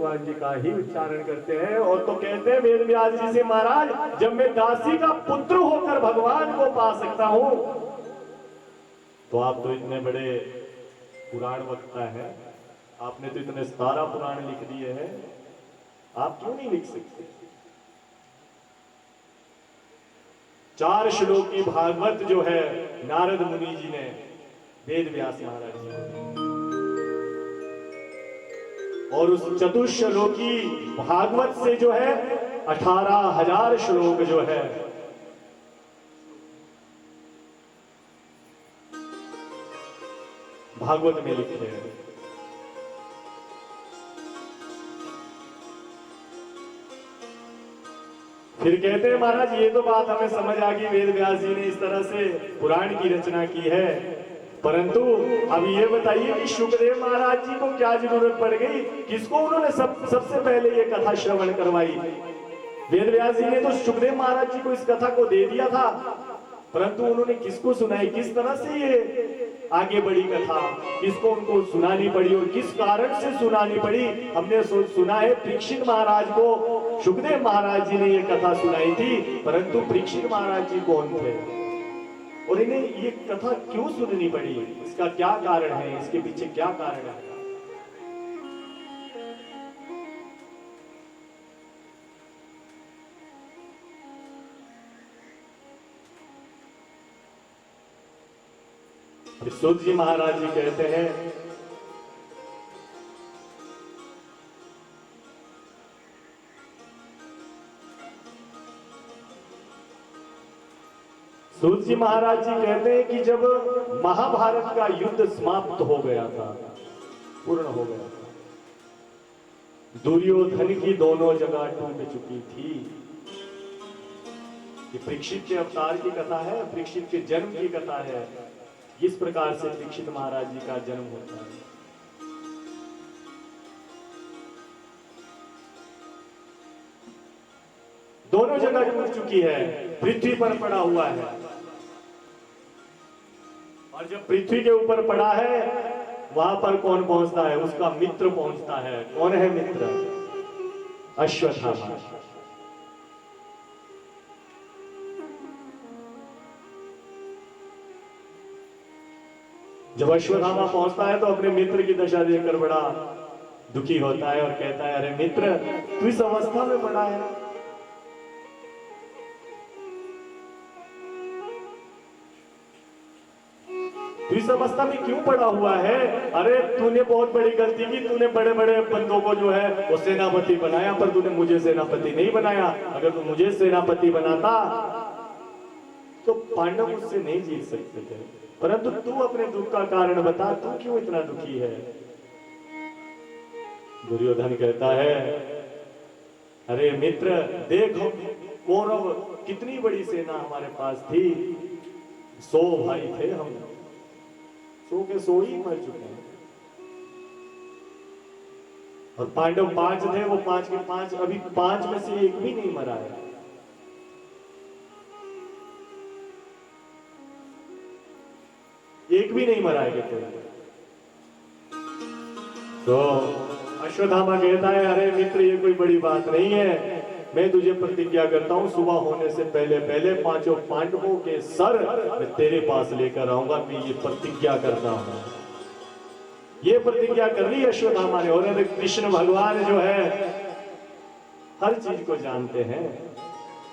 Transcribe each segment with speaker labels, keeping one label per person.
Speaker 1: भगवान जी का ही उच्चारण करते हैं। और तो कहते हैं वेद व्यास जी से, महाराज जब मैं दासी का पुत्र होकर भगवान को पा सकता हूं, तो आप तो इतने बड़े पुराण वक्ता है, आपने तो इतने सारा पुराण लिख दिए हैं, आप क्यों नहीं लिख सकते? 4 श्लोक की भागवत जो है नारद मुनि जी ने वेद व्यास महाराज जी को दी, और उस चतुश्लोकी भागवत से जो है 18,000 श्लोक जो है भागवत में लिखे हैं। फिर कहते हैं महाराज ये तो बात हमें समझ आ गई, वेद व्यास जी ने इस तरह से पुराण की रचना की है, परंतु अब ये बताइए कि शुकदेव महाराज जी को क्या जरूरत पड़ गई, किसको उन्होंने सबसे पहले ये कथा श्रवण करवाई? वेद व्यास जी ने तो शुकदेव महाराज जी को इस कथा को दे दिया था, परंतु उन्होंने किसको सुनाई, किस तरह से ये आगे बढ़ी कथा, किसको उनको सुनानी पड़ी और किस कारण से सुनानी पड़ी? हमने सुना है परीक्षित महाराज को शुकदेव महाराज जी ने ये कथा सुनाई थी, परंतु परीक्षित महाराज जी कौन थे और इन्हें ये कथा क्यों सुननी पड़ी? इसका क्या कारण है, इसके पीछे क्या कारण है? सूत जी महाराज जी कहते हैं, सूत जी महाराज जी कहते हैं कि जब महाभारत का युद्ध समाप्त हो गया था, पूर्ण हो गया था, दुर्योधन की दोनों जगह टूट चुकी थी। ये परीक्षित के अवतार की कथा है, परीक्षित के जन्म की कथा है, किस प्रकार से परीक्षित महाराज जी का जन्म होता है। दोनों जगह टूट चुकी है, पृथ्वी पर पड़ा हुआ है, और जब पृथ्वी के ऊपर पड़ा है वहां पर कौन पहुंचता है? उसका मित्र पहुंचता है। कौन है मित्र? अश्वत्थामा। जब अश्वत्थामा पहुंचता है तो अपने मित्र की दशा देखकर बड़ा दुखी होता है और कहता है, अरे मित्र तू इस अवस्था में पड़ा है, तू इस अवस्था में क्यों पड़ा हुआ है? अरे तूने बहुत बड़ी गलती की, तूने बड़े बड़े बंदों को जो है वो सेनापति बनाया, पर तूने मुझे सेनापति नहीं बनाया। अगर तू मुझे सेनापति बनाता तो पांडव मुझसे नहीं जीत सकते थे, परंतु तू अपने दुख का कारण बता, तू क्यों इतना दुखी है? दुर्योधन कहता है, अरे मित्र देखो कौरव कितनी बड़ी सेना हमारे पास थी, 100 भाई थे हम, 100 के 100 ही मर चुके हैं, और पांडव 5 थे, वो 5 के 5 अभी 5 में से एक भी नहीं मरा है। एक भी नहीं मरा है कोई। तो अश्वत्थामा कहता है, अरे मित्र ये कोई बड़ी बात नहीं है, मैं तुझे प्रतिज्ञा करता हूं सुबह होने से पहले पहले 5 पांडवों के सर मैं तेरे पास लेकर आऊंगा, मैं ये प्रतिज्ञा करता हूं। ये प्रतिज्ञा कर ली अश्वत्थामा ने। और कृष्ण भगवान जो है हर चीज को जानते हैं,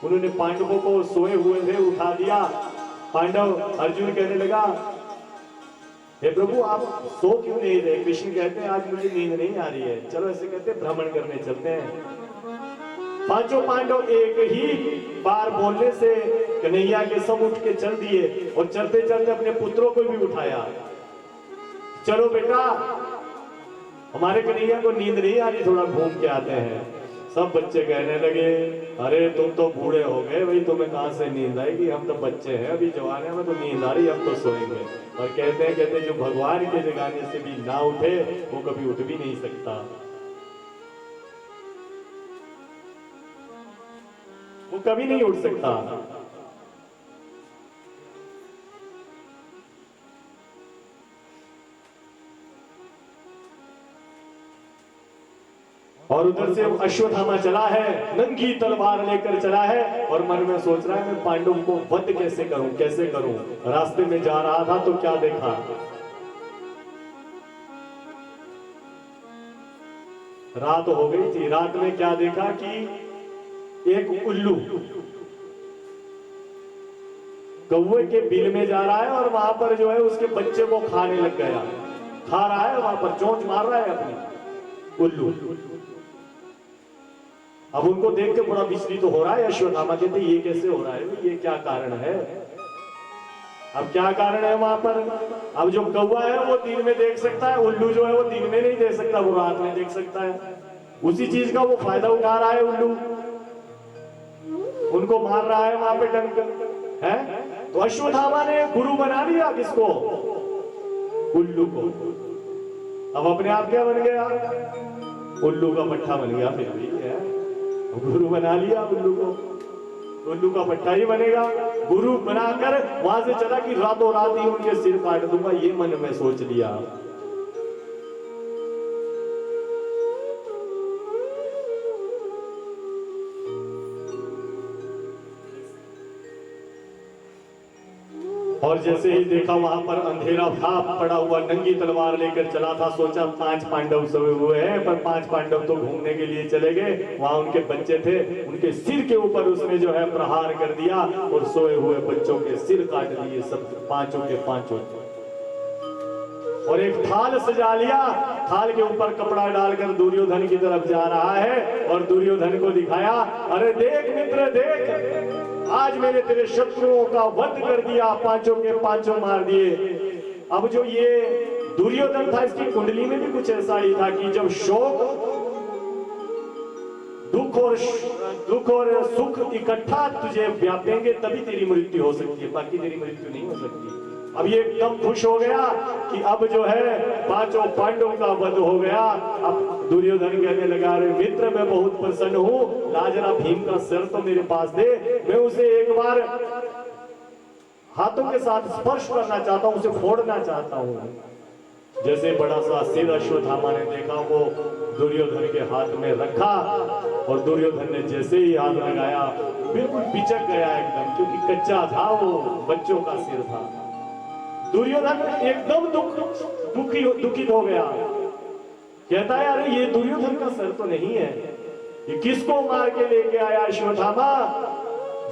Speaker 1: उन्होंने पांडवों को सोए हुए थे उठा दिया। पांडव अर्जुन कहने लगा, हे प्रभु आप सो क्यों नहीं रहे? कृष्ण कहते हैं, आज मुझे नींद नहीं आ रही है, चलो ऐसे कहते भ्रमण करने चलते हैं। 5 पांडव एक ही बार बोलने से कन्हैया के सब उठ के चल दिए, और चलते चलते अपने पुत्रों को भी उठाया, चलो बेटा हमारे कन्हैया को नींद नहीं आ रही, थोड़ा घूम के आते हैं। सब बच्चे कहने लगे, अरे तुम तो बूढ़े हो गए भाई, तुम्हें कहां से नींद आएगी, हम तो बच्चे हैं अभी जवान है, हमें तो नींद आ रही, हम तो सोएंगे। और कहते जो भगवान के जगाने से भी ना उठे वो कभी उठ भी नहीं सकता, वो कभी नहीं उठ सकता। और उधर से अश्वत्थामा चला है, नंगी तलवार लेकर चला है और मन में सोच रहा है मैं पांडव को वध कैसे करूं, कैसे करूं। रास्ते में जा रहा था तो क्या देखा, रात हो गई थी। रात में क्या देखा कि एक उल्लू कौवे के बिल में जा रहा है और वहां पर जो है उसके बच्चे को खाने लग गया, खा रहा है, वहां पर चोंच मार रहा है अपनी उल्लू। अब उनको देख के बड़ा विचलित तो हो रहा है। अश्वत्थामा कहते ये कैसे हो रहा है, ये क्या कारण है। अब क्या कारण है वहां पर, अब जो कौवा है वो दिन में देख सकता है, उल्लू जो है वो दिन में नहीं देख सकता, वो रात में देख सकता है। उसी चीज का वो फायदा उठा रहा है उल्लू, उनको मार रहा है वहां पे डंक है। तो अश्वत्थामा ने गुरु बना लिया किसको, उल्लू को। अब अपने आप क्या बन गया, उल्लू का पट्टा बन गया। फिर भी है, गुरु बना लिया उल्लू को, उल्लू का पट्टा ही बनेगा। गुरु बनाकर वहां से चला कि रातों रात ही उनके सिर काट दूंगा, ये मन में सोच लिया। और जैसे ही देखा वहां पर अंधेरा भाप पड़ा हुआ, नंगी तलवार लेकर चला था, सोचा 5 पांडव सोए हुए हैं, पर 5 पांडव तो घूमने के लिए चले गए, वहां उनके बच्चे थे, उनके सिर के ऊपर उसने जो है प्रहार कर दिया और सोए हुए बच्चों के सिर काट दिए, सब पांचों के पांचों। और एक थाल सजा लिया, थाल के ऊपर कपड़ा डालकर दुर्योधन की तरफ जा रहा है और दुर्योधन को दिखाया, अरे देख मित्र देख, आज मैंने तेरे शत्रुओं का वध कर दिया, पांचों के पांचों मार दिए। अब जो ये दुर्योधन था, इसकी कुंडली में भी कुछ ऐसा ही था कि जब शोक, दुख और सुख इकट्ठा तुझे व्यापेंगे तभी तेरी मृत्यु हो सकती है, बाकी तेरी मृत्यु नहीं हो सकती। अब ये एकदम खुश हो गया कि अब जो है 5 पांडवों का वध हो गया। अब दुर्योधन कहने लगा, अरे मित्र मैं बहुत प्रसन्न हूं, लाजरा भीम का सिर तो मेरे पास दे, मैं उसे एक बार हाथों के साथ स्पर्श करना चाहता हूं, उसे फोड़ना चाहता हूं। जैसे बड़ा सा सिर अश्वत्थामा ने देखा, वो दुर्योधन के हाथ में रखा और दुर्योधन ने जैसे ही हाथ लगाया बिल्कुल पिचक गया एकदम, क्योंकि कच्चा था, वो बच्चों का सिर था। दुर्योधन एकदम दुखित हो गया, कहता है अरे ये दुर्योधन का सर तो नहीं है, ये किसको मार के लेके आया अश्वत्थामा।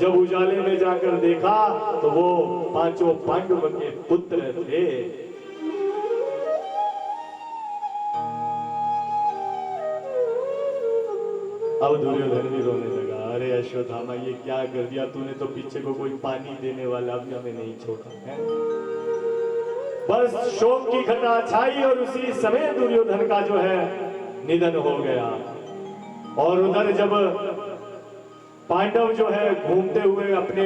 Speaker 1: जब उजाले में जाकर देखा तो वो 5 पांडव के पुत्र थे। अब दुर्योधन भी रोने लगा, अरे अश्वत्थामा ये क्या कर दिया तूने, तो पीछे को कोई पानी देने वाला भी हमें नहीं छोड़ा है। बस शोक की घटा छाई और उसी समय दुर्योधन का जो है निधन हो गया। और उधर जब पांडव जो है घूमते हुए अपने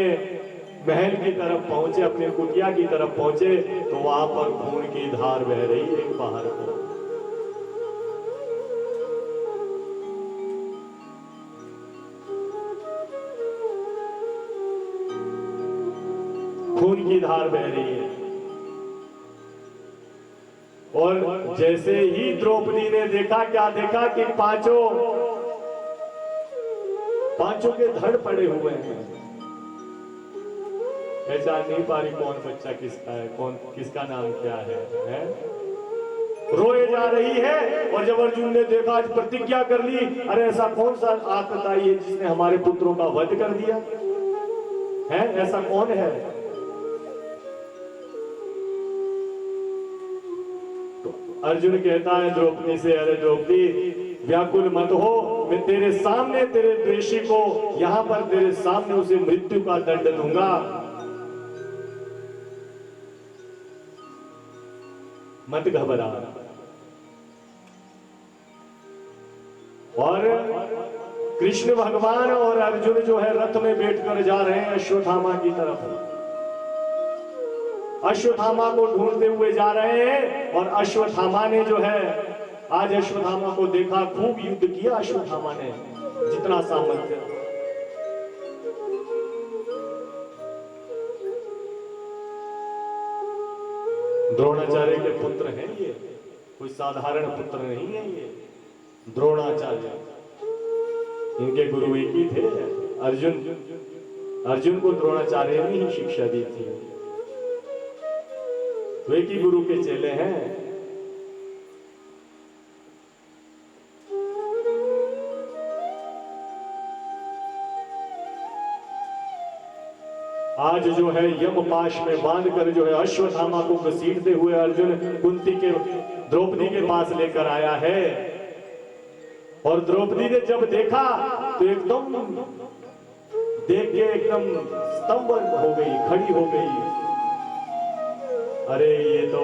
Speaker 1: महल की तरफ पहुंचे, अपने कुटिया की तरफ पहुंचे, तो वहां पर खून की धार बह रही एक बाहर को। खून की धार बह रही है। और जैसे ही द्रौपदी ने देखा, क्या देखा कि पांचों के धड़ पड़े हुए हैं, पहचान नहीं पा रही कौन बच्चा किसका है, कौन किसका नाम क्या है? रोए जा रही है। और जब अर्जुन ने देखा, आज प्रतिज्ञा कर ली, अरे ऐसा कौन सा आत्मताई है जिसने हमारे पुत्रों का वध कर दिया है, ऐसा कौन है? अर्जुन कहता है द्रौपदी से, अरे द्रौपदी व्याकुल मत हो, मैं तेरे सामने तेरे द्वेषी को यहां पर तेरे सामने उसे मृत्यु का दंड दूंगा। मत घबरा। और कृष्ण भगवान और अर्जुन जो है रथ में बैठकर जा रहे हैं अश्वत्थामा की तरफ। अश्वत्थामा को ढूंढते हुए जा रहे हैं और अश्वत्थामा ने जो है, आज अश्वत्थामा को देखा, खूब युद्ध किया अश्वत्थामा ने, जितना सामर्थ्य। द्रोणाचार्य के पुत्र हैं ये, कोई साधारण पुत्र नहीं है ये। द्रोणाचार्य, इनके गुरु एक ही थे, अर्जुन। अर्जुन को द्रोणाचार्य ने ही शिक्षा दी थी, तो एक ही गुरु के चेले हैं। आज जो है यमपाश में बांधकर जो है अश्वत्थामा को घसीटते हुए अर्जुन कुंती के द्रौपदी के पास लेकर आया है। और द्रौपदी ने जब देखा तो एकदम देख के एकदम स्तंभ हो गई, खड़ी हो गई। अरे ये तो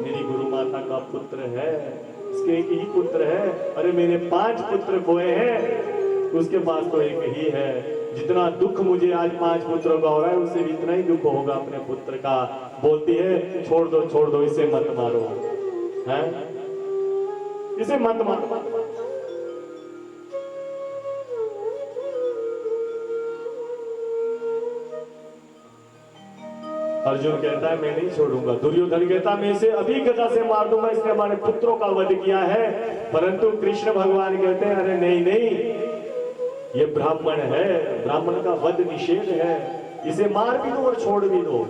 Speaker 1: मेरी गुरु माता का पुत्र है, इसके एक ही पुत्र है। अरे मैंने 5 पुत्र खोए हैं, उसके पास तो एक ही है। जितना दुख मुझे आज 5 पुत्रों का हो रहा है, उससे भी इतना ही दुख होगा अपने पुत्र का। बोलती है छोड़ दो, इसे मत मारो, हैं? इसे मत मारो। अर्जुन कहता है मैं नहीं छोड़ूंगा। दुर्योधन कहता मैं इसे अभी गदा से मार दूंगा, इसने हमारे पुत्रों का वध किया है। परंतु कृष्ण भगवान कहते हैं अरे नहीं, ये ब्राह्मण है, ब्राह्मण का वध निषेध है, इसे मार भी दो और छोड़ भी दो।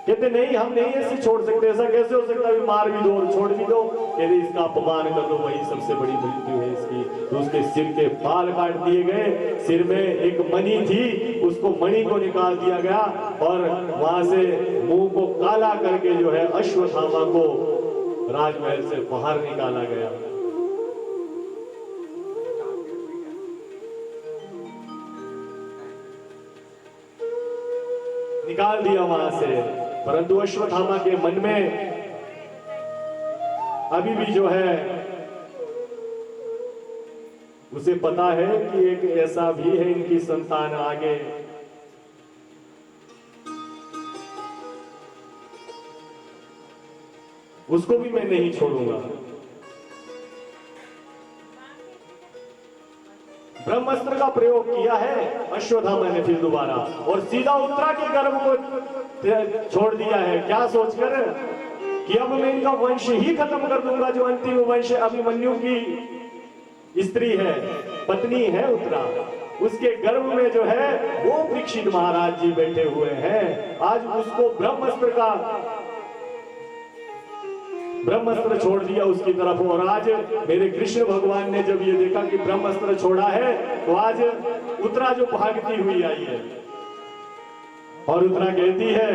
Speaker 1: कहते नहीं, हम नहीं ऐसे छोड़ सकते, ऐसा कैसे हो सकता है, मार भी दो और छोड़ भी दो। कहते इसका अपमान कर दो, वही सबसे बड़ी मृत्यु है इसकी। तो उसके सिर के बाल काट दिए गए। सिर में एक मणि थी, उसको मणि को निकाल दिया गया और वहां से मुंह को काला करके जो है अश्वत्थामा को राजमहल से बाहर निकाला गया। निकाल दिया वहां से। परंतु अश्वत्थामा के मन में अभी भी जो है उसे पता है कि एक ऐसा भी है इनकी संतान आगे। उसको भी मैं नहीं छोड़ूंगा। ब्रह्मास्त्र का प्रयोग किया है अश्वत्थामा ने फिर दोबारा, और सीधा उत्तरा के गर्भ को छोड़ दिया है। क्या सोचकर कि अब मैं इनका वंश ही खत्म कर दूंगा। जो अंतिम वंश अभिमन्यु की स्त्री है, पत्नी है उत्तरा, उसके गर्भ में जो है वो परीक्षित महाराज जी बैठे हुए हैं। आज उसको ब्रह्मास्त्र छोड़ दिया उसकी तरफ। और आज मेरे कृष्ण भगवान ने जब ये देखा कि ब्रह्मास्त्र छोड़ा है, तो आज उत्तरा जो भागती हुई आई है और उत्तरा कहती है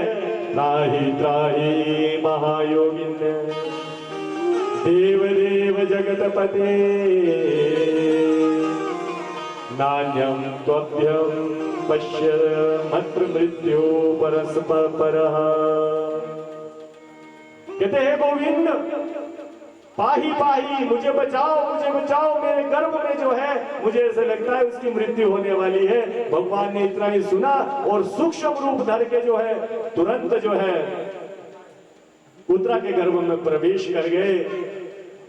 Speaker 1: त्राहि त्राहि महायोगिन देव देव जगतपते नान्यम त्वभ्यम पश्य मत्र मृत्यु परस्परः। कहते हैं गोविंद पाही पाही, मुझे बचाओ, मेरे गर्भ में जो है मुझे ऐसे लगता है उसकी मृत्यु होने वाली है। भगवान ने इतना ही सुना और सूक्ष्म रूप धर के जो है तुरंत जो है उत्तरा के गर्भ में प्रवेश कर गए।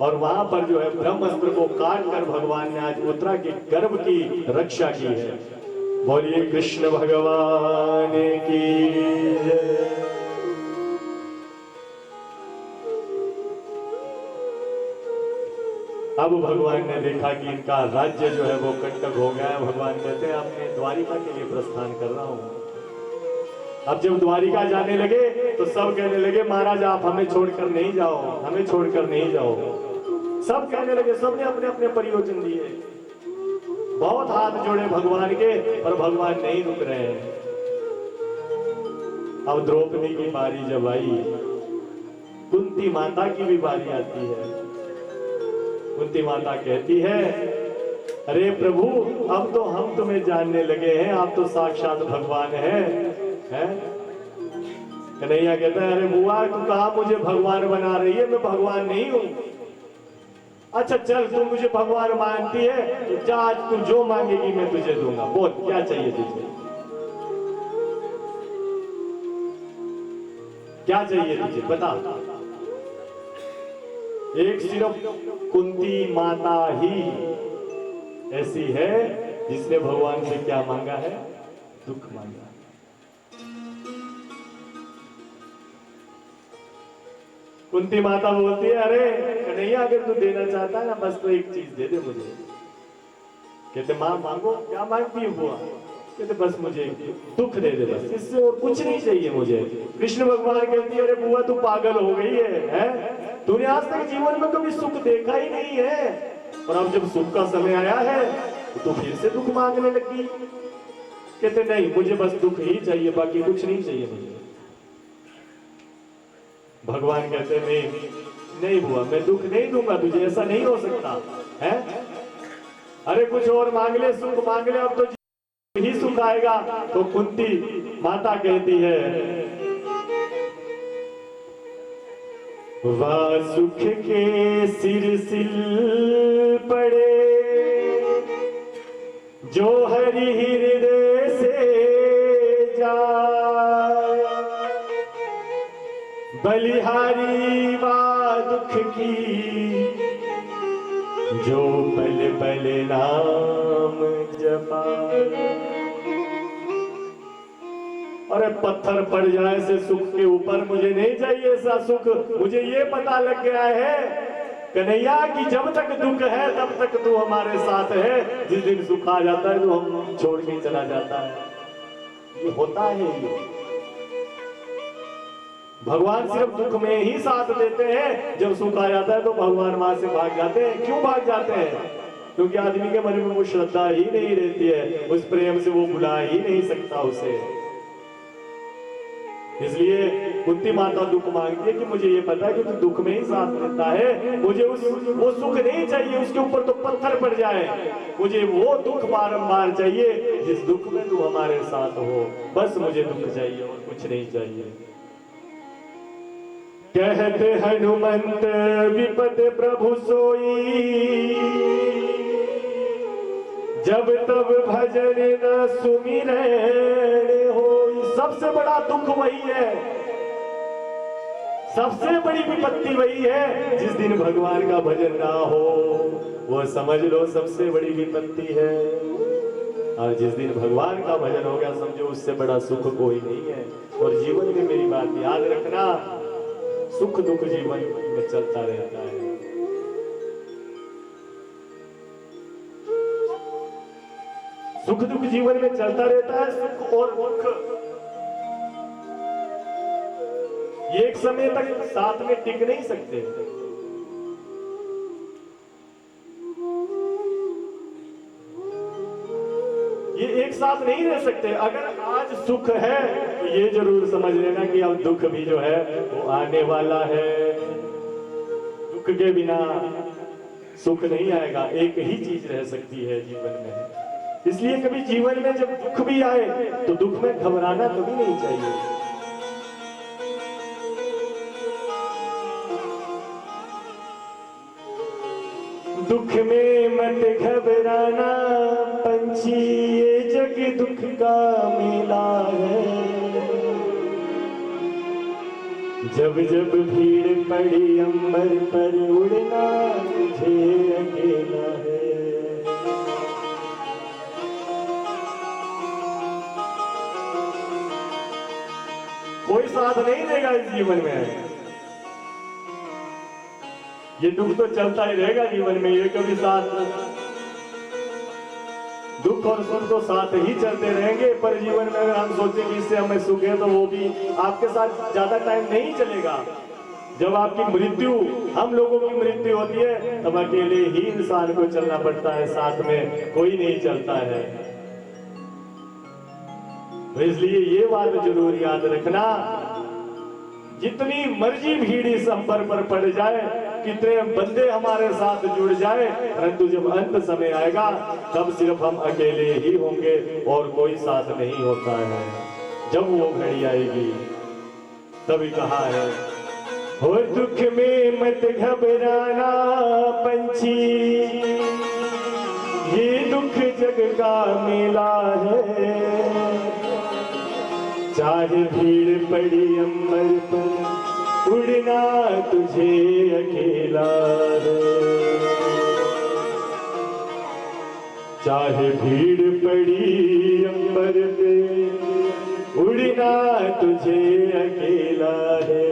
Speaker 1: और वहां पर जो है ब्रह्मास्त्र को काट कर भगवान ने आज उत्तरा के गर्भ की रक्षा की है। बोलिए कृष्ण भगवान की जय। अब भगवान ने देखा कि इनका राज्य जो है वो कंटक हो गया है। भगवान कहते हैं अब मैं द्वारिका के लिए प्रस्थान कर रहा हूं। अब जब द्वारिका जाने लगे तो सब कहने लगे महाराज आप हमें छोड़कर नहीं जाओ, हमें छोड़कर नहीं जाओ। सब कहने लगे, सबने अपने अपने प्रयोजन दिए, बहुत हाथ जोड़े भगवान के, पर भगवान नहीं रुक रहे हैं। अब द्रौपदी की बारी जब आई, कुंती माता की भी बारी आती है। कुंती माता कहती है अरे प्रभु अब तो हम तुम्हें जानने लगे हैं, आप तो साक्षात भगवान हैं। कन्हैया कहता है अरे बुआ तू कहा मुझे भगवान बना रही है, मैं भगवान नहीं हूं। अच्छा चल तू मुझे भगवान मानती है तो जा, आज तू जो मांगेगी मैं तुझे दूंगा। बोल क्या चाहिए तुझे, क्या चाहिए तुझे बता। एक सिर्फ कुंती माता ही ऐसी है जिसने भगवान से क्या मांगा है, दुख मांगा। कुंती माता बोलती है, अरे कन्हैया अगर तू देना चाहता है ना, बस तो एक चीज दे दे मुझे। कहते माँ मांगो, क्या मांगती है बुआ? कहते बस मुझे दुख दे दे, बस इससे और कुछ नहीं चाहिए मुझे। कृष्ण भगवान कहती है, अरे बुआ तू पागल हो गई है? तूने आज तक जीवन में कभी सुख देखा ही नहीं है, और अब जब सुख का समय आया है तो फिर से दुख मांगने लगी। कहते नहीं, मुझे बस दुख ही चाहिए, बाकी कुछ नहीं चाहिए मुझे। भगवान कहते नहीं बुआ, मैं दुख नहीं दूंगा तुझे, ऐसा नहीं हो सकता है। अरे कुछ और मांग ले, सुख मांग ले, अब तो ही सुख आएगा। तो कुंती माता कहती है, वाह सुख के सिर सिल पड़े, जो हरि हृदय से जाए, बलिहारी वा दुख की, जो पल पल नाम जपाए। अरे पत्थर पड़ जाए से सुख के ऊपर मुझे नहीं चाहिए ऐसा सुख। मुझे ये पता लग गया है कन्हैया कि जब तक दुख है तब तक तू हमारे साथ है, जिस दिन सुख आ जाता है तो हम छोड़ के चला जाता है। ये होता है, ये भगवान सिर्फ दुख में ही साथ देते हैं, जब सुख आ जाता है तो भगवान वहां से भाग जाते हैं। क्यों भाग जाते हैं? क्योंकि आदमी के मन में वो श्रद्धा ही नहीं रहती है, उस प्रेम से वो भुला ही नहीं सकता उसे। इसलिए कुंती माता दुख मांगती है कि मुझे ये पता है कि तू दुख में ही साथ देता है, मुझे वो सुख नहीं चाहिए उसके ऊपर तो पत्थर पड़ जाए, मुझे वो दुख बारंबार चाहिए जिस दुख में तू हमारे साथ हो। बस मुझे दुख चाहिए और कुछ नहीं चाहिए। कहते हनुमंत विपद प्रभु सोई, जब तब भजन न सुमिरन हो। सबसे बड़ा दुख वही है, सबसे बड़ी विपत्ति वही है जिस दिन भगवान का भजन ना हो, वो समझ लो सबसे बड़ी विपत्ति है। और जिस दिन भगवान का भजन हो गया, समझो उससे बड़ा सुख कोई नहीं है। और जीवन में मेरी बात याद रखना, सुख दुख जीवन में चलता रहता है। सुख दुख जीवन में चलता रहता है। सुख और दुख ये एक समय तक साथ में टिक नहीं सकते। ये एक साथ नहीं रह सकते। अगर आज सुख है तो ये जरूर समझ लेना कि अब दुख भी जो है वो आने वाला है। दुख के बिना सुख नहीं आएगा। एक ही चीज रह सकती है जीवन में। इसलिए कभी जीवन में जब दुख भी आए तो दुख में घबराना कभी नहीं चाहिए। दुख में मत घबराना पंछी, ये जग दुख का मेला है। जब जब भीड़ पड़ी अंबर पर, उड़ना तुझे अकेला है। कोई साथ नहीं देगा इस जीवन में। ये दुख तो चलता ही रहेगा जीवन में। ये कभी साथ, दुख और सुख तो साथ ही चलते रहेंगे। पर जीवन में अगर हम सोचें कि इससे हमें सुख है तो वो भी आपके साथ ज्यादा टाइम नहीं चलेगा। जब आपकी मृत्यु, हम लोगों की मृत्यु होती है, तब अकेले ही इंसान को चलना पड़ता है, साथ में कोई नहीं चलता है। तो इसलिए ये बात जरूर याद रखना, जितनी मर्जी भीड़ इस अंबर पर पड़ जाए, कितने बंदे हमारे साथ जुड़ जाए, परंतु जब अंत समय आएगा तब सिर्फ हम अकेले ही होंगे और कोई साथ नहीं होता है। जब वो घड़ी आएगी तभी कहा है, हो दुख में मत घबराना पंछी, ये दुख जग का मेला है। चाहे भीड़ पड़ी अंबर पर, उड़ना तुझे अकेला है। चाहे भीड़ पड़ी अंबर पे, उड़ना तुझे अकेला है।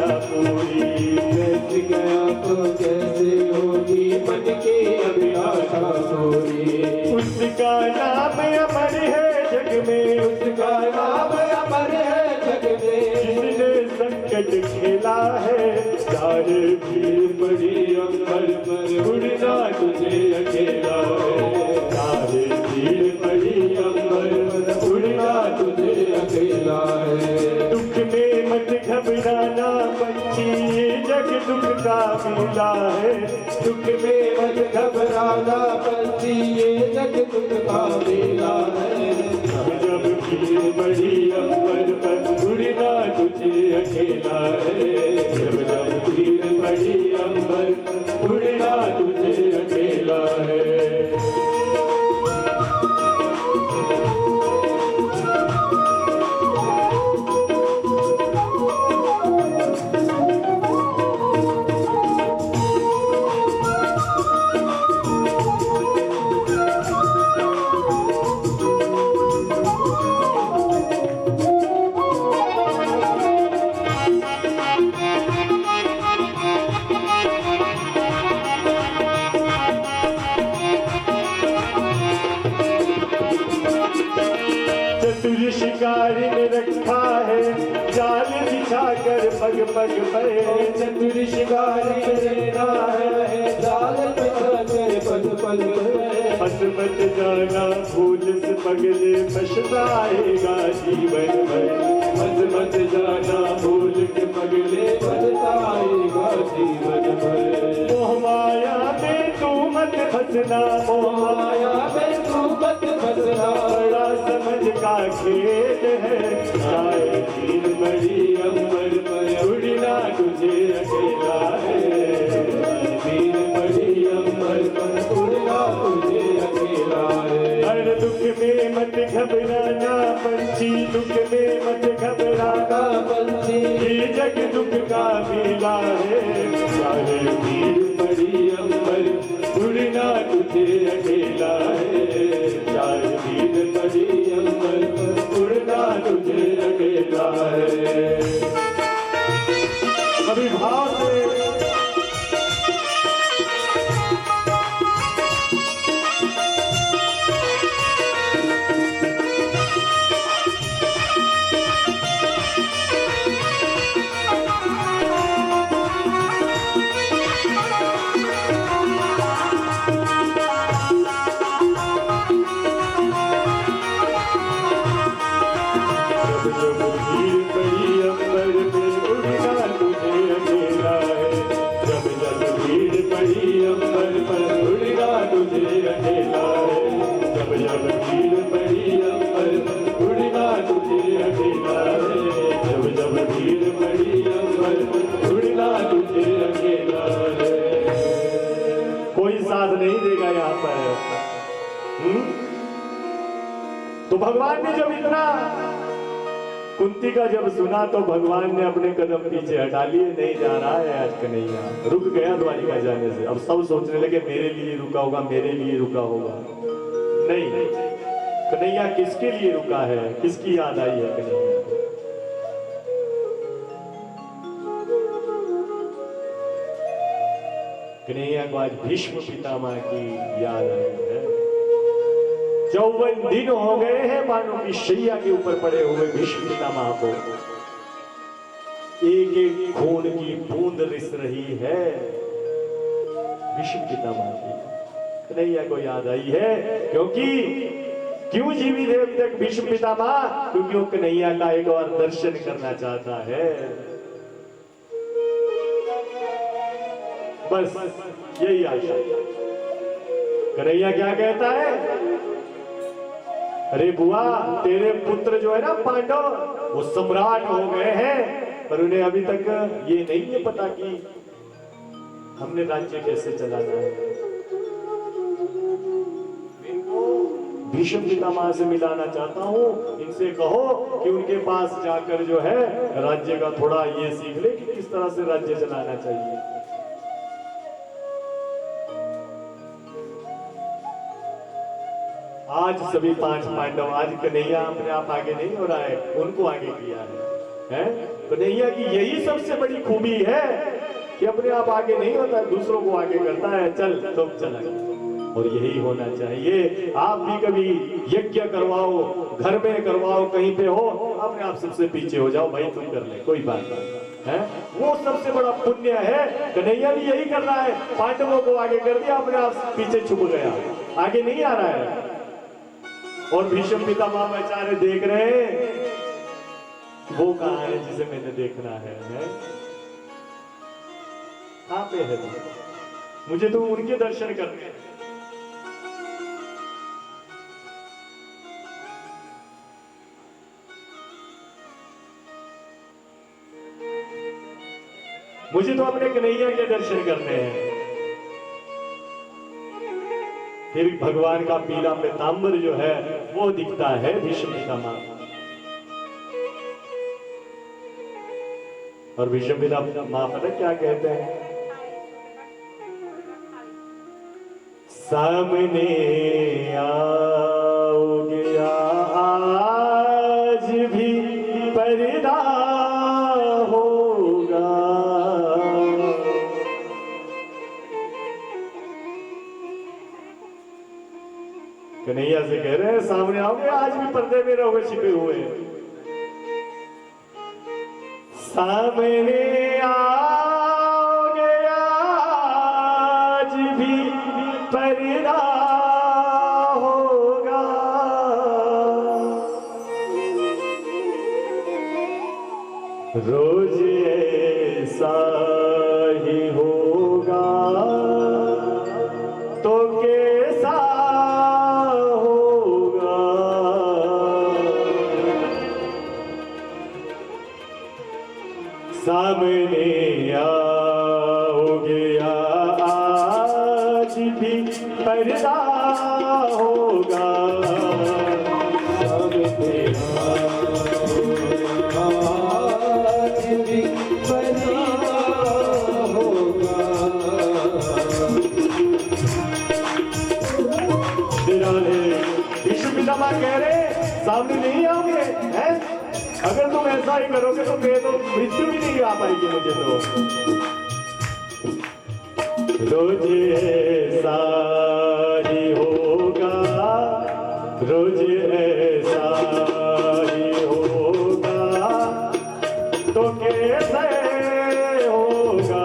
Speaker 1: आशा पूरी।
Speaker 2: बैठ गया तो कैसे होगी मन की अभिलाषा पूरी।
Speaker 1: उसका नाम अमर है जग में,
Speaker 2: उसका नाम अमर है जग में।
Speaker 1: जिसने संकट खेला है, चाहे भीड़
Speaker 2: बड़ी अंबर पर उड़ना तुझे अकेला है।
Speaker 1: चाहे भीड़
Speaker 2: बड़ी अंबर पर उड़ना तुझे अकेला है।
Speaker 1: दुख में मत घबराना पंछी, ये जग दुख का मेला है।
Speaker 2: दुख में मत घबराना पंछी, ये जग दुख का मेला है।
Speaker 1: जब भीड़ बड़ी अंबर पर
Speaker 2: उड़ना तुझे अकेला है।
Speaker 1: जब भीड़ बड़ी अंबर पर
Speaker 2: उड़ना तुझे अकेला है।
Speaker 1: चतुर शिकारी ने रखा है जाल बिछा कर पग पग पे।
Speaker 2: चतुर शिकारी तेरा है जाल बिछा कर पग पग पे।
Speaker 1: मत मत जाना भूल से पगले, पछताएगा जीवन भर।
Speaker 2: मत मत जाना भूल के पगले, पछताएगा जीवन भर।
Speaker 1: मोह माया में तू मत फंसना, मोह
Speaker 2: माया में तू मत फंसना।
Speaker 1: बड़ा समझ का खेल है, चाहे भीड़ बड़ी
Speaker 2: अंबर पर उड़ना तुझे अकेला है। भीड़ बड़ी अंबर पर उड़ना तुझे अकेला है।
Speaker 1: हर दुख में मत घबराना पंछी, दुख में मत घबराना
Speaker 2: पंछी,
Speaker 1: ये जग दुख का मेला है। चाहे भीड़
Speaker 2: बड़ी अंबर उड़ना तुझे अकेला है। चाहे भीड़ बड़ी अंबर पर उड़ना तुझे अकेला है।
Speaker 1: कभी भाव से भीड़ बड़ी अंबर पे उड़ना तुझे अकेला है।
Speaker 2: जब जब भीड़ बड़ी अंबर पर उड़ना तुझे अकेला है। जब जब भीड़ बड़ी अंबर पर उड़ना तुझे अकेला है। जब जब भीड़ बड़ी अंबर पर उड़ना तुझे अकेला है।
Speaker 1: कोई साथ नहीं देगा यहाँ पर। तो भगवान ने जब इतना कुंती का जब सुना तो भगवान ने अपने कदम पीछे हटा लिए। नहीं जा रहा है आज कन्हैया, रुक गया द्वारिका जाने से। अब सब सोचने लगे मेरे लिए रुका होगा, मेरे लिए रुका होगा। नहीं, कन्हैया किसके लिए रुका है, किसकी याद आई है कन्हैया? कन्हैया को आज भीष्म पितामह की याद आई है। 54 दिन हो गए हैं बाणों की शैया के ऊपर पड़े हुए भीष्म पितामह को। एक एक खून की बूंद रिस रही है भीष्म पितामह की। कन्हैया को याद आई है क्योंकि क्यों जीवित है अब तक भीष्म पितामह? क्योंकि वो कन्हैया का एक और दर्शन करना चाहता है। बस यही आशा। कन्हैया क्या कहता है? अरे बुआ, तेरे पुत्र जो है ना पांडव, वो सम्राट हो गए हैं, पर उन्हें अभी तक ये नहीं है पता कि हमने राज्य कैसे चलाना है। इनको भीष्म पितामह से मिलाना चाहता हूँ। इनसे कहो कि उनके पास जाकर जो है राज्य का थोड़ा ये सीख ले कि किस तरह से राज्य चलाना चाहिए। आज सभी 5 पांडव, आज कन्हैया अपने आप आगे नहीं हो रहा है, उनको आगे किया है। है। कन्हैया की यही सबसे बड़ी खूबी है कि अपने आप आगे नहीं होता, दूसरों को आगे करता है। चल तुम चला, और यही होना चाहिए। आप भी कभी यज्ञ करवाओ, घर में करवाओ, कहीं पे हो, अपने आप सबसे पीछे हो जाओ, भाई तुम कर ले, कोई बात नहीं है। वो सबसे बड़ा पुण्य है। कन्हैया भी यही कर रहा है, पांडवों को आगे कर दिया, अपने आप पीछे छुप गया, आगे नहीं आ रहा है। और भीष्म पितामह आचार्य देख रहे हैं वो कहाँ है जिसे मैंने देखना है? कहाँ पे है वो? मुझे तो उनके दर्शन करने हैं। मुझे तो अपने कन्हैया के दर्शन करने हैं। फिर भगवान का पीला पीतांबर जो है वो दिखता है भीष्म पितामह। और भीष्म पितामह पता क्या कहते हैं? सामने आओगे आज भी पर्दा होगा। कन्हैया से कह रहे हैं सामने आओगे आज भी पर्दे में रहोगे छिपे हुए। सामने आओगे आज भी पर्दा होगा। रोज ऐसा ही होगा तो कैसा होगा? सामने आओगे आज भी पर्दा होगा। सामने आज भी पर्दा होगा। भीष्म पितामह कह रहे सामने नहीं आओगे हैं? अगर तुम ऐसा ही करोगे तो मैं तो मृत्यु भी नहीं आ पाएगी मुझे। तो रोज ऐसा ही होगा, रोज ऐसा ही होगा तो कैसे होगा?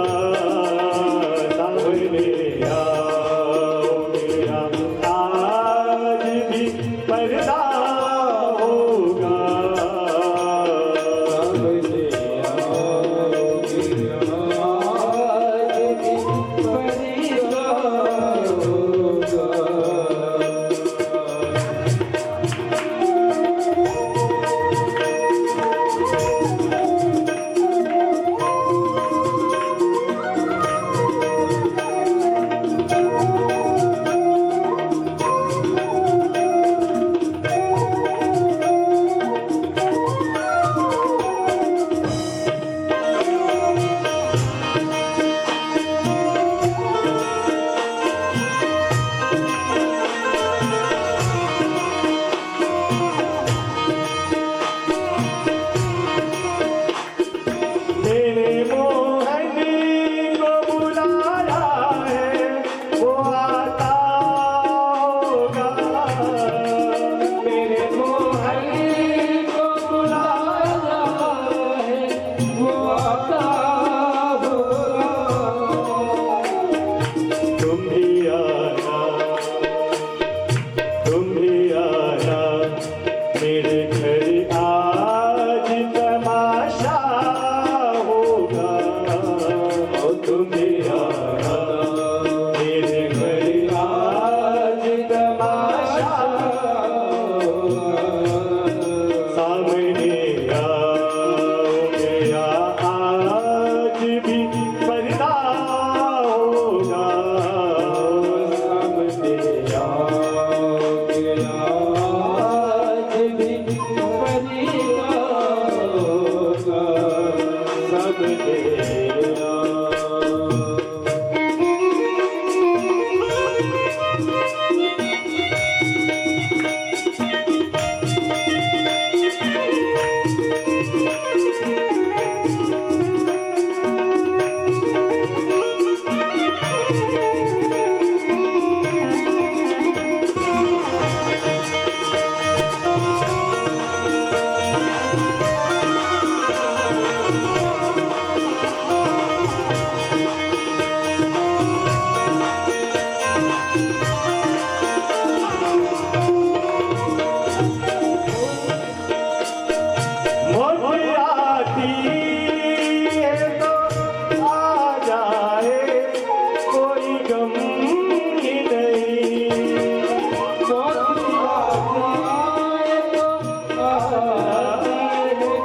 Speaker 1: सामने आओगे आज भी पर्दा होगा।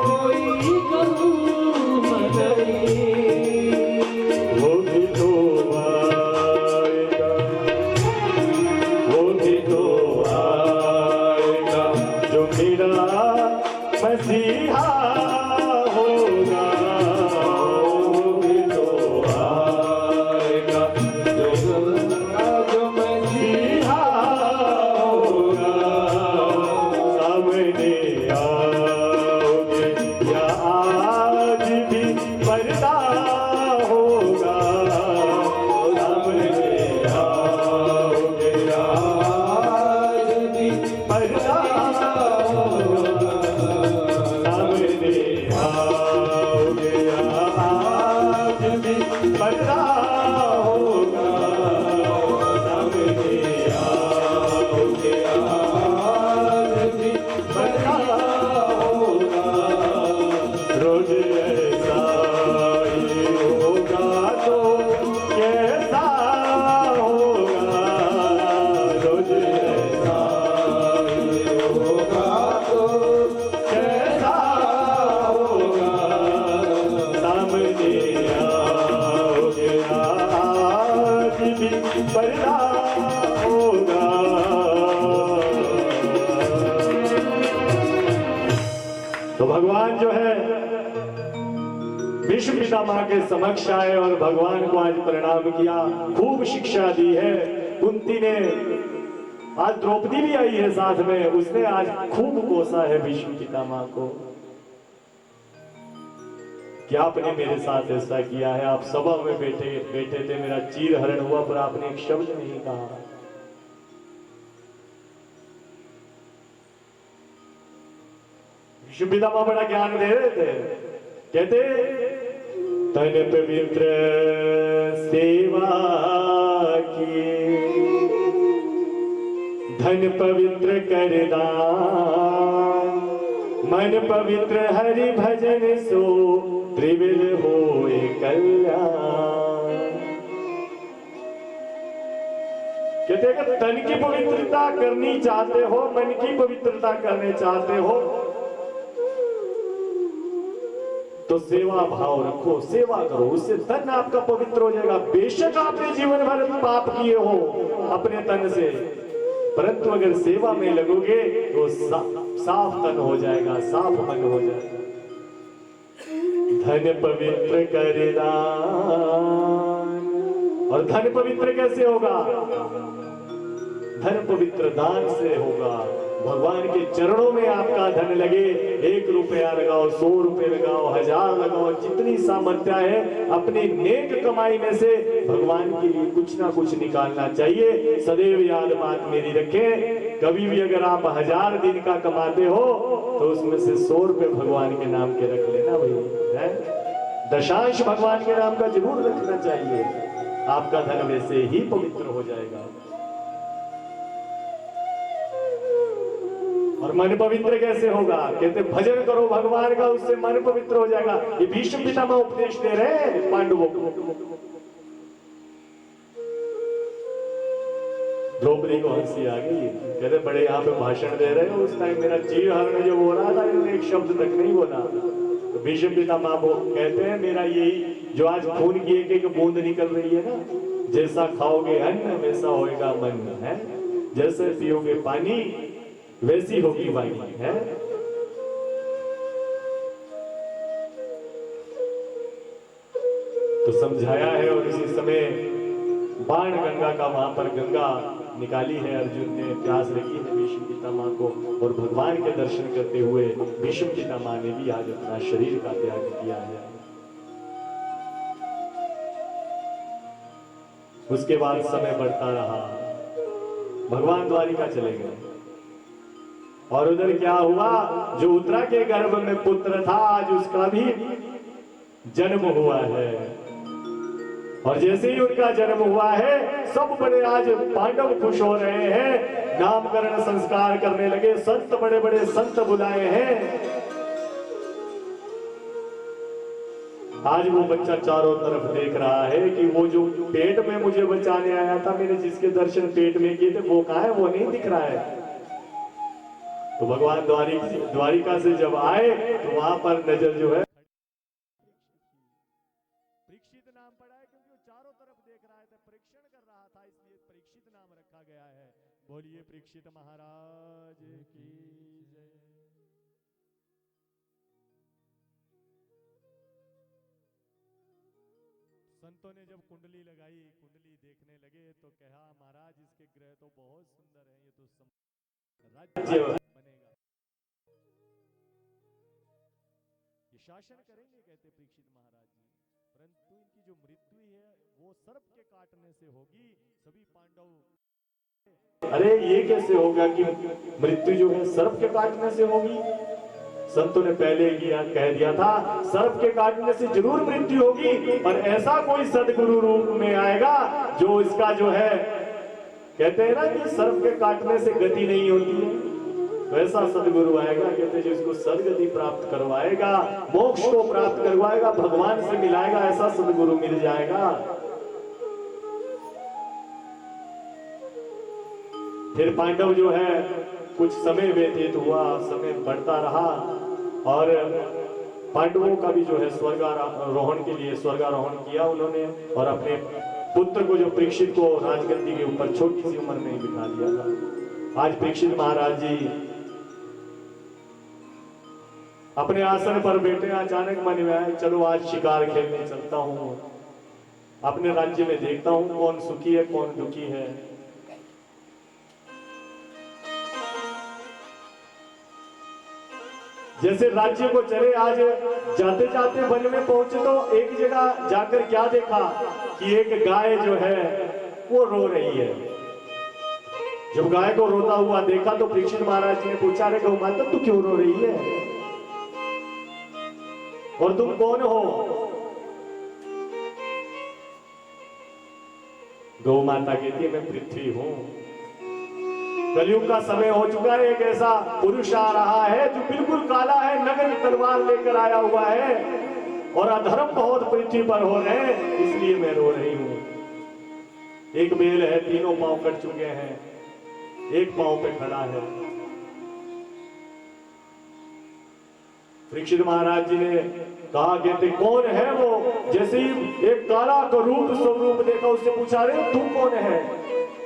Speaker 2: कोई गम नहीं,
Speaker 1: वो भी तो आएगा, वो भी तो आएगा जो मेरा मसीहा होगा,
Speaker 2: वो भी तो आएगा जो मसीहा होगा।
Speaker 1: सामने आओगे या आज भी पर्दा होगा, सामने आओगे या
Speaker 2: आज भी
Speaker 1: पर्दा होगा, सामने आओगे या आज भी पर्दा होगा, सामने आओगे या आज भी पर्दा होगा। रोज ऐसा ही होगा तो कैसा होगा, रोज ऐसा ही
Speaker 2: होगा तो
Speaker 1: कैसा होगा, सामने आओगे आज भी पर्दा होगा। तो भगवान जो है विश्व पितामह के समक्ष आए और भगवान को आज प्रणाम किया, खूब शिक्षा दी है कुंती ने। आज द्रौपदी भी आई है साथ में, उसने आज खूब कोसा है भीष्म पितामह को। क्या आपने मेरे साथ ऐसा किया है? आप सभा में बैठे बैठे थे, मेरा चीर हरण हुआ पर आपने एक शब्द नहीं कहा। भीष्म पितामह बड़ा ज्ञान दे रहे थे, कहते तन पवित्र सेवा की, धन पवित्र कर दान, मन पवित्र हरि भजन सो त्रिविध होए कल्याण। कहते अगर तन की पवित्रता करनी चाहते हो, मन की पवित्रता करने चाहते हो, तो सेवा भाव रखो, सेवा करो, उससे तन आपका पवित्र हो जाएगा। बेशक आपने जीवन भर पाप किए हो अपने तन से, परंतु अगर सेवा में लगोगे तो साफ तन हो जाएगा, साफ मन हो जाएगा। धन पवित्र कर दान, और धन पवित्र कैसे होगा? धन पवित्र दान से होगा। भगवान के चरणों में आपका धन लगे, 1 रुपया लगाओ, 100 रुपए लगाओ, 1000 लगाओ, जितनी सामर्थ्य है अपनी नेक कमाई में से भगवान के लिए कुछ ना कुछ निकालना चाहिए। सदैव याद बात मेरी रखें, कभी भी अगर आप 1000 दिन का कमाते हो तो उसमें से 100 रुपए भगवान के नाम के रख लेना भाई, है? दशांश भगवान के नाम का जरूर रखना चाहिए, आपका धन वैसे ही पवित्र हो जाएगा। और मन पवित्र कैसे होगा? कहते भजन करो भगवान का, उससे मन पवित्र हो जाएगा। ये भीष्म पितामह उपदेश दे रहे हैं पांडवों को। द्रौपदी को हंसी आ गई, कहते बड़े यहाँ पे भाषण दे रहे हो, उस टाइम मेरा चीर हरण जो हो रहा था इन्होंने एक शब्द तक नहीं बोला। तो भीष्म पितामह वो कहते हैं मेरा यही जो आज खून की एक एक बूंद निकल रही है ना, जैसा खाओगे अन्न वैसा होएगा मन, है? जैसे पियोगे पानी वैसी होगी वाणी, है? तो समझाया है। और इसी समय बाण गंगा का वहां पर गंगा निकाली है, अर्जुन ने प्यास लगी है भीष्म पितामह को, और भगवान के दर्शन करते हुए भीष्म पितामह ने भी आज अपना शरीर का त्याग किया है। उसके बाद समय बढ़ता रहा, भगवान द्वारिका चले गए, और उधर क्या हुआ? जो उत्तरा के गर्भ में पुत्र था आज उसका भी जन्म हुआ है। और जैसे ही उनका जन्म हुआ है सब बड़े आज पांडव खुश हो रहे हैं, नामकरण संस्कार करने लगे, संत बड़े बड़े संत बुलाए हैं। आज वो बच्चा चारों तरफ देख रहा है कि वो जो पेट में मुझे बचाने आया था, मैंने जिसके दर्शन पेट में किए थे वो कहाँ है? वो नहीं दिख रहा है। तो भगवान द्वारिका से जब आए तो वहां पर नजर जो है परीक्षित नाम पड़ा है, क्योंकि वो चारों तरफ देख रहा था, परीक्षण कर रहा था, इसलिए परीक्षित नाम रखा गया है। बोलिए परीक्षित महाराज की जय। संतों ने जब कुंडली लगाई, कुंडली देखने लगे तो कहा महाराज इसके ग्रह तो बहुत सुंदर है, ये तो राज्य बनेगा, ये शासन करेंगे, कहते परीक्षित महाराज जी। परंतु इनकी जो मृत्यु है वो सर्प के काटने से होगी। सभी पांडव अरे ये कैसे होगा कि मृत्यु जो है सर्प के काटने से होगी? संतों ने पहले कह दिया था सर्प के काटने से जरूर मृत्यु होगी, पर ऐसा कोई सदगुरु रूप में आएगा जो इसका जो है, कहते हैं ना कि सर्प के काटने से गति नहीं होती है, वैसा सदगुरु आएगा, कहते हैं जिसको सदगति प्राप्त करवाएगा, मोक्ष को प्राप्त करवाएगा, भगवान से मिलाएगा, ऐसा सदगुरु मिल जाएगा। फिर पांडव जो है कुछ समय व्यतीत हुआ, समय बढ़ता रहा और पांडवों का भी जो है स्वर्गारोहण के लिए स्वर्गारोहण किया उन्होंने, और अपने पुत्र को जो परीक्षित को राजगद्दी के ऊपर छोटी सी उम्र में ही बिठा दिया था। आज परीक्षित महाराज जी अपने आसन पर बैठे, अचानक मन में आए चलो आज शिकार खेलने चलता हूं, अपने राज्य में देखता हूं कौन सुखी है कौन दुखी है। जैसे राज्य को चले, आज जाते जाते वन में पहुंचे तो एक जगह जाकर क्या देखा कि एक गाय जो है वो रो रही है। जब गाय को रोता हुआ देखा तो परीक्षित महाराज जी ने पूछा अरे गौ माता तू क्यों रो रही है और तुम कौन हो? गौ माता कहती है मैं पृथ्वी हूं। कलयुग का समय हो चुका है, एक ऐसा पुरुष आ रहा है जो बिल्कुल काला है, नग्न तलवार लेकर आया हुआ है और अधर्म बहुत पृथ्वी पर हो रहे हैं, इसलिए मैं रो रही हूं। एक बैल है, तीनों पांव कट चुके हैं, एक पांव पे खड़ा है। परीक्षित महाराज जी ने कहा कहते कौन है वो? जैसे ही एक काला का रूप स्वरूप देखा, उससे पूछा अरे तू कौन है?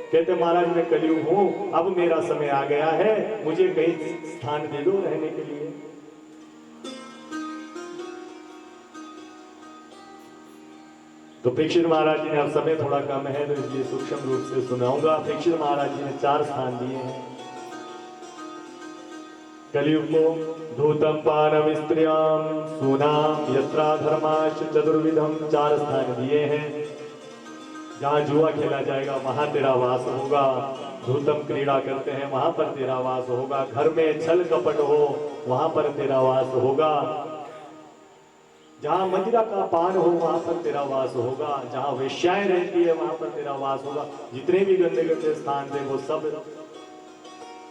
Speaker 1: कहते महाराज मैं कलयुग हूं, अब मेरा समय आ गया है, मुझे कहीं स्थान दे दो रहने के लिए। तो परीक्षित महाराज जी ने, अब समय थोड़ा कम है तो इसलिए सूक्ष्म रूप से सुनाऊंगा। परीक्षित महाराज जी ने 4 स्थान दिए हैं कलयुग को। धूतम पानम स्त्रियाम सूनाम यत्रा धर्माश चतुर्विधम, 4 स्थान दिए हैं। जहां जुआ खेला जाएगा वहां तेरा वास होगा, धूतम क्रीड़ा करते हैं वहां पर तेरा वास होगा, घर में छल कपट हो वहां पर तेरा वास होगा, जहां मदिरा का पान हो वहां पर तेरा वास होगा, जहां वेश्याएं रहती है वहां पर तेरा वास होगा। जितने भी गंदे गंदे स्थान थे वो सब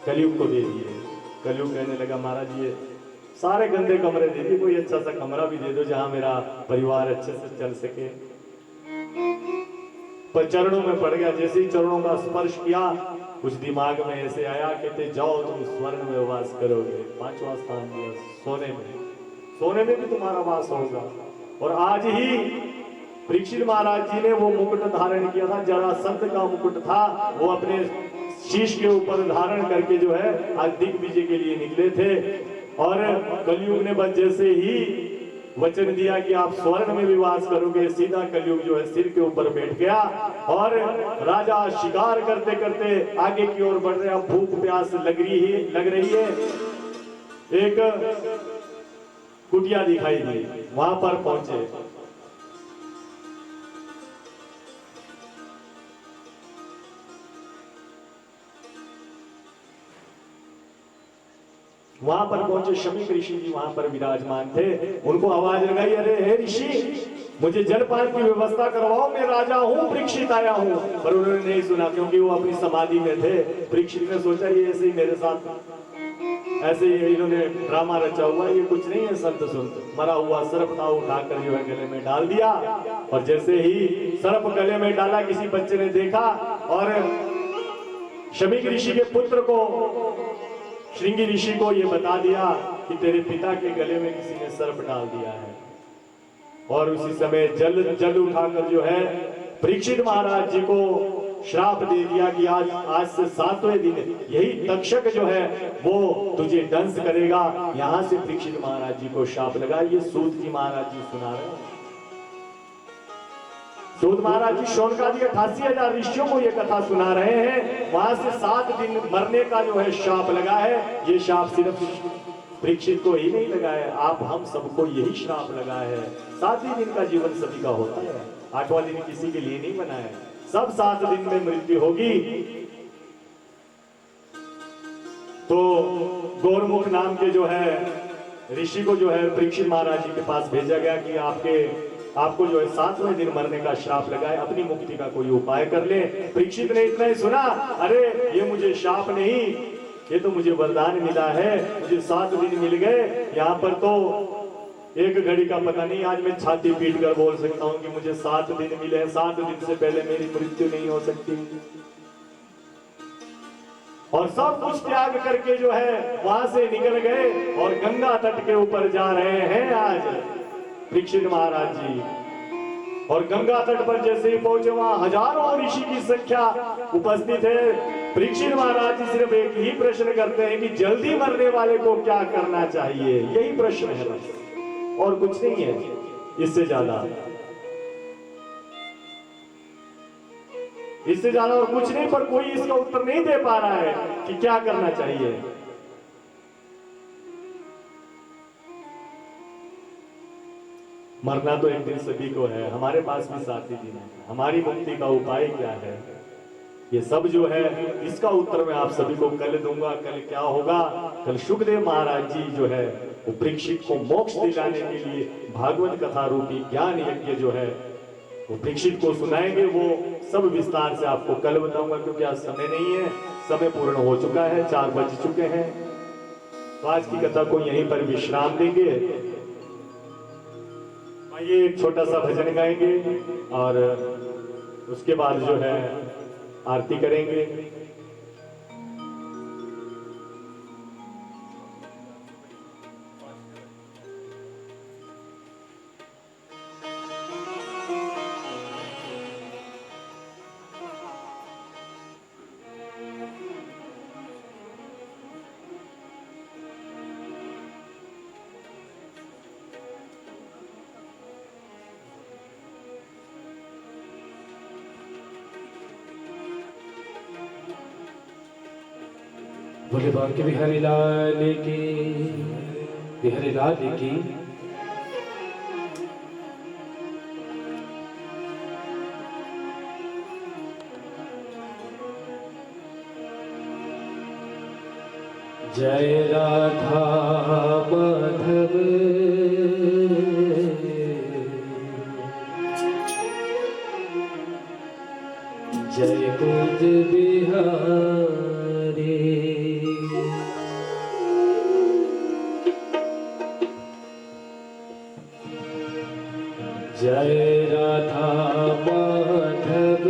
Speaker 1: कलयुग को दे दिए। कलयुग कहने लगा महाराज ये सारे गंदे कमरे दे दिए, कोई अच्छा सा कमरा भी दे दो जहां मेरा परिवार अच्छे से चल सके। पर चरणों में पड़ गया, जैसे ही चरणों का स्पर्श किया कुछ दिमाग में ऐसे आया, कहते जाओ तुम स्वर्ग में वास करोगे। 5वां स्थान दिया सोने में, सोने में भी तुम्हारा वास होगा। और आज ही परीक्षित महाराज जी ने वो मुकुट धारण किया था, जरासंध का मुकुट था, वो अपने शीश के ऊपर धारण करके जो है आज दिग्विजय के लिए निकले थे। और कलयुग ने बस जैसे ही वचन दिया कि आप स्वर्ण में भी वास करोगे, सीधा कलयुग जो है सिर के ऊपर बैठ गया और राजा शिकार करते करते आगे की ओर बढ़ रहे। अब भूख प्यास लग रही है। एक कुटिया दिखाई दी, वहां पर पहुंचे। वहां पर पहुंचे, शमीक ऋषि जी वहां पर विराजमान थे। उनको आवाज लगाई अरे हे ऋषि मुझे जलपान की व्यवस्था करवाओ, मैं राजा हूं, परीक्षित आया हूं। पर उन्होंने नहीं सुना क्योंकि वो अपनी समाधि में थे। परीक्षित ने सोचा ये ऐसे ही मेरे साथ ऐसे ही इन्होंने ड्रामा रचा हुआ, ये कुछ नहीं है संत सुनत। मरा हुआ सर्प था, उठाकर जो है गले में डाल दिया। और जैसे ही सर्प गले में डाला किसी बच्चे ने देखा और शमीक ऋषि के पुत्र को श्रृंगी ऋषि को ये बता दिया कि तेरे पिता के गले में किसी ने सर्प डाल दिया है। और उसी समय जल उठाकर जो है परीक्षित महाराज जी को श्राप दे दिया कि आज से 7वें दिन यही तक्षक जो है वो तुझे दंश करेगा। यहां से परीक्षित महाराज जी को श्राप लगा। ये सूत जी महाराज जी सुना रहे हैं। सूत महाराज जी शौनकादि 88,000 ऋषियों को ये कथा सुना रहे हैं। वहां से 7 दिन मरने का जो है श्राप लगा है। ये श्राप सिर्फ परीक्षित को ही नहीं लगा है, आप हम सबको यही श्राप लगा है। 7 ही दिन का जीवन सभी का होता है, 8वां दिन किसी के लिए नहीं बना है। सब 7 दिन में मृत्यु होगी। तो गौरमुख नाम के जो है ऋषि को जो है परीक्षित महाराज जी के पास भेजा गया कि आपको जो है 7वें दिन मरने का श्राप लगा है, अपनी मुक्ति का कोई उपाय कर ले। परीक्षित ने इतना ही सुना, अरे ये मुझे श्राप नहीं, ये तो मुझे वरदान मिला है, मुझे 7 दिन मिल गए। यहाँ पर तो एक घड़ी का पता नहीं, आज मैं छाती पीट कर बोल सकता हूँ कि मुझे 7 दिन मिले, 7 दिन से पहले मेरी मृत्यु नहीं हो सकती। और सब कुछ त्याग करके जो है वहां से निकल गए और गंगा तट के ऊपर जा रहे हैं आज परीक्षित महाराज जी। और गंगा तट पर जैसे ही पहुंचे वहां हजारों ऋषि की संख्या उपस्थित है। परीक्षित महाराज जी सिर्फ एक ही प्रश्न करते हैं कि जल्दी मरने वाले को क्या करना चाहिए, यही प्रश्न है बस, और कुछ नहीं है इससे ज्यादा और कुछ नहीं। पर कोई इसका उत्तर नहीं दे पा रहा है कि क्या करना चाहिए। मरना तो एक दिन सभी को है, हमारे पास भी 7 ही दिन है। हमारी मुक्ति का उपाय क्या है, ये सब जो है इसका उत्तर मैं आप सभी को कल दूंगा। कल क्या होगा, कल सुखदेव महाराज जी जो है वो परीक्षित को मोक्ष दिलाने के लिए भागवत कथा रूपी ज्ञान यज्ञ जो है वो परीक्षित को सुनाएंगे। वो सब विस्तार से आपको कल बताऊंगा, क्योंकि आज समय नहीं है, समय पूर्ण हो चुका है, 4 बज चुके हैं। तो आज की कथा को यहीं पर विश्राम देंगे। आइए एक छोटा सा भजन गाएंगे और उसके बाद जो है आरती करेंगे।
Speaker 2: बोले बांके बिहारी लाल की, बिहारी लाल की। जय राधा माधव, जय कुंज बिहारी। जय राधा माधव,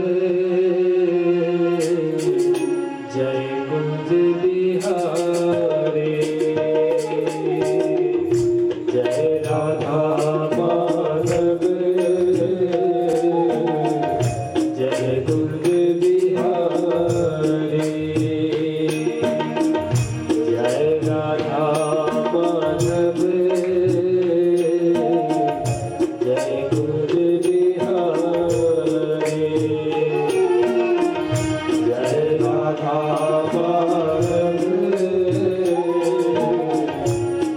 Speaker 2: जय कुंज बिहारी। जय राधा माधव, जय कुंज बिहारी। जय राधा माधव, जय कुंज बिहारी। जय राधा माधव,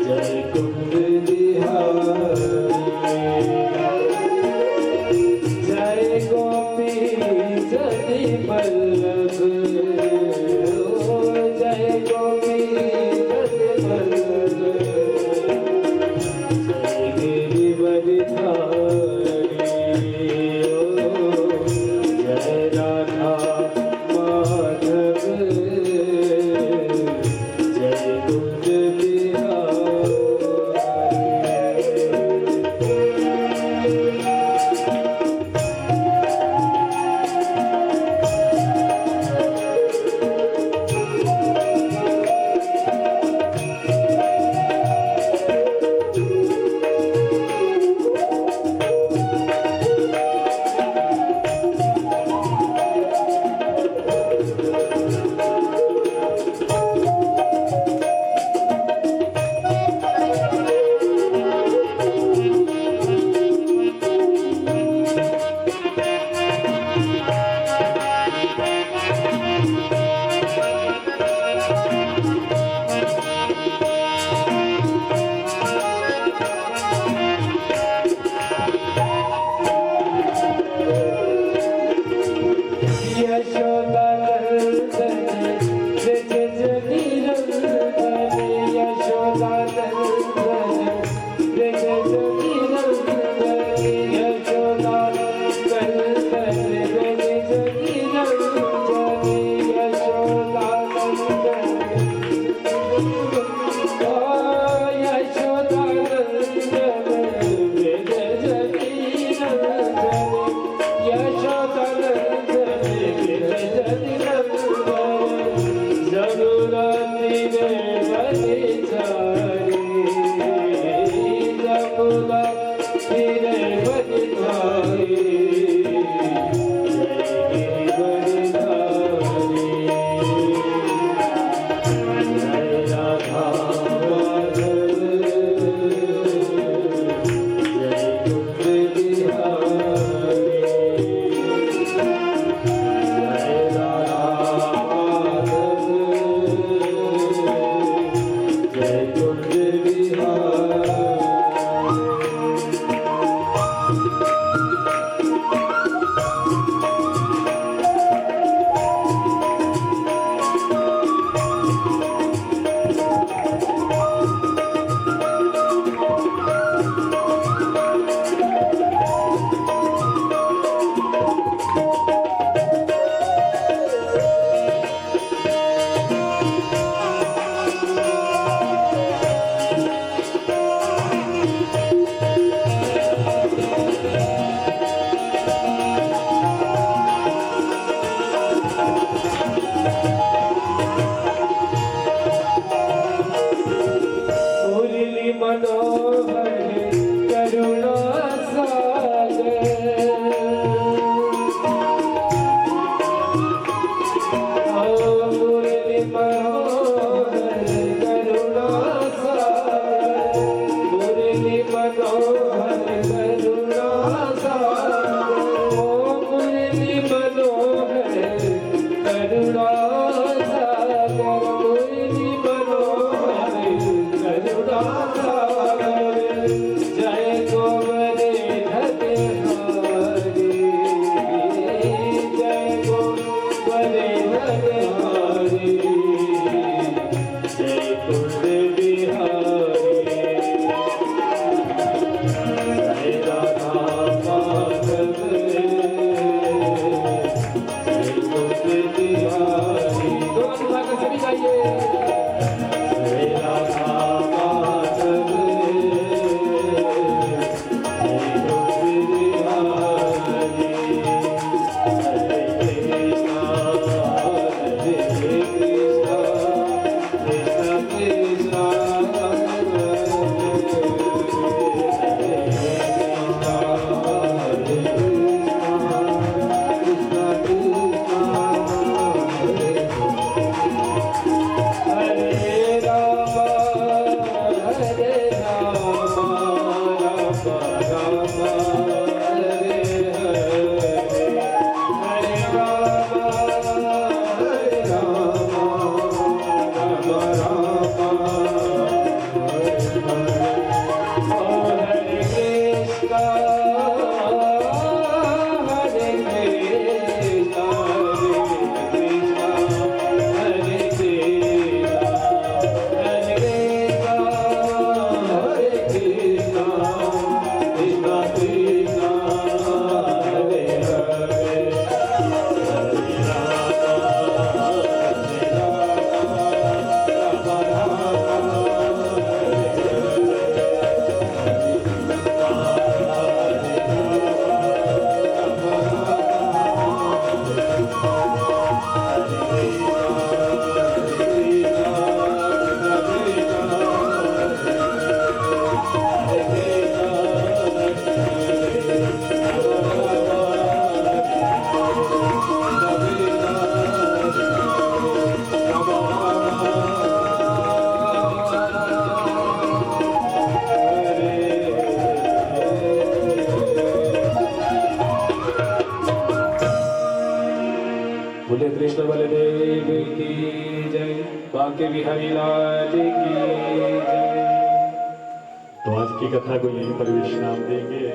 Speaker 2: जय कुंज बिहारी। जय गोपी जति वल्लभ, जय गोपी जति वल्लभ। जय गिरिवरधारी, जय राधा माधव, जय कुंज बिहारी। मुरली मनोहर करुणा सागर, मुरली मनोहर करुणा सागर, मुरली मनोहर करुणा सागर, मुरली मनोहर करुणा सागर, मुरली मनोहर करुणा सागर, जय गोवर्धन हरि, जय गोवर्धन हरि, जय कुंज बिहारी, जय राधा माधव, जय कुंज बिहारी। दोनों हाथ से सभी गाइए। जय राधा माधव, जय कुंज बिहारी, हरे कृष्णा कृष्णा कृष्णा हरे राम हरे राम राम राम हरे हरे, हरे राम हरे राम राम राम हरे हरे, हरे कृष्णा हरे कृष्णा कृष्णा हरे कृष्णा, हरे कृष्णा कृष्णा कृष्णा हरे हरे, हरे राम राम बोले कृष्ण बलदेव की जय, बांके बिहारी लाल की जय।
Speaker 1: तो आज की कथा को यहीं पर विश्राम देंगे।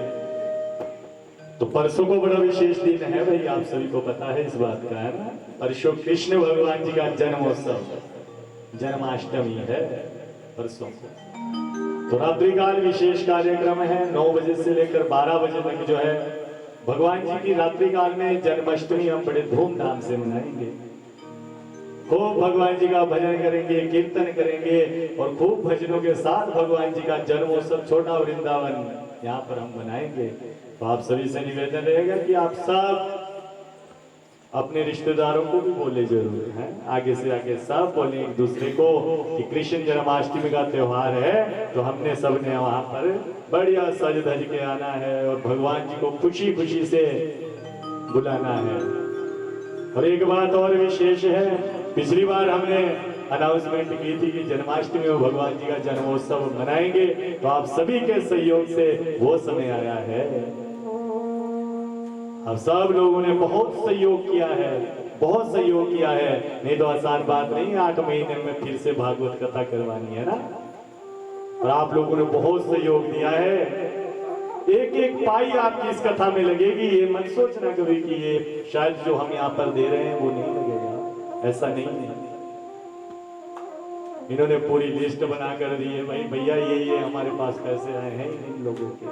Speaker 1: तो परसों को बड़ा विशेष दिन है भाई, आप सभी को पता है इस बात का, है ना। परसों कृष्ण भगवान जी का जन्मोत्सव, जन्माष्टमी है परसों को। तो रात्रिकाल विशेष कार्यक्रम है, 9 बजे से लेकर 12 बजे तक जो है भगवान जी की रात्रिकाल में जन्माष्टमी हम बड़े धूमधाम से मनाएंगे। खूब भगवान जी का भजन करेंगे, कीर्तन करेंगे और खूब भजनों के साथ भगवान जी का जन्मोत्सव छोटा वृंदावन यहाँ पर हम मनाएंगे। तो आप सभी से निवेदन रहेगा कि आप सब अपने रिश्तेदारों को भी बोले जरूर हैं, आगे से आगे सब बोले एक दूसरे को कि कृष्ण जन्माष्टमी का त्योहार है, तो हमने सबने वहां पर बढ़िया सज धज के आना है और भगवान जी को खुशी खुशी से बुलाना है। और एक बात और विशेष है, पिछली बार हमने अनाउंसमेंट की थी कि जन्माष्टमी में भगवान जी का जन्मोत्सव मनाएंगे, तो आप सभी के सहयोग से वो समय आया है। अब सब लोगों ने बहुत सहयोग किया है, बहुत सहयोग किया है, नहीं तो आसान बात नहीं 8 महीने में फिर से भागवत कथा करवानी है ना। और आप लोगों ने बहुत सहयोग दिया है, एक एक पाई आपकी इस कथा में लगेगी। ये मत सोचना कभी कि ये शायद जो हम यहाँ पर दे रहे हैं वो नहीं लगेगा, ऐसा नहीं है। इन्होंने पूरी लिस्ट बना कर दी है, भाई भैया ये हमारे पास पैसे आए हैं इन लोगों के।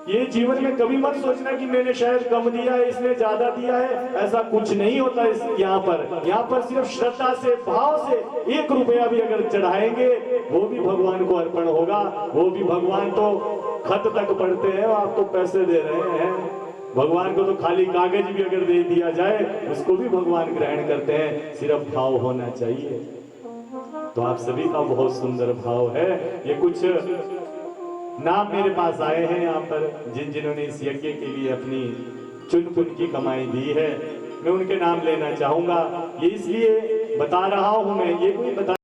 Speaker 1: ये जीवन में कभी मत सोचना कि मैंने शायद कम दिया है, इसने ज्यादा दिया है, ऐसा कुछ नहीं होता। इस यहाँ पर सिर्फ श्रद्धा से, भाव से 1 रुपया भी अगर चढ़ाएंगे वो भी भगवान को अर्पण होगा। वो भी भगवान तो खत तक पढ़ते हैं, आप तो पैसे दे रहे हैं। भगवान को तो खाली कागज भी अगर दे दिया जाए उसको भी भगवान ग्रहण करते हैं, सिर्फ भाव होना चाहिए। तो आप सभी का बहुत सुंदर भाव है। ये कुछ नाम मेरे पास आए हैं यहाँ पर, जिन्होंने इस यज्ञ के लिए अपनी चुन पुन की कमाई दी है, मैं उनके नाम लेना चाहूंगा। ये इसलिए बता रहा हूं, मैं ये कोई बता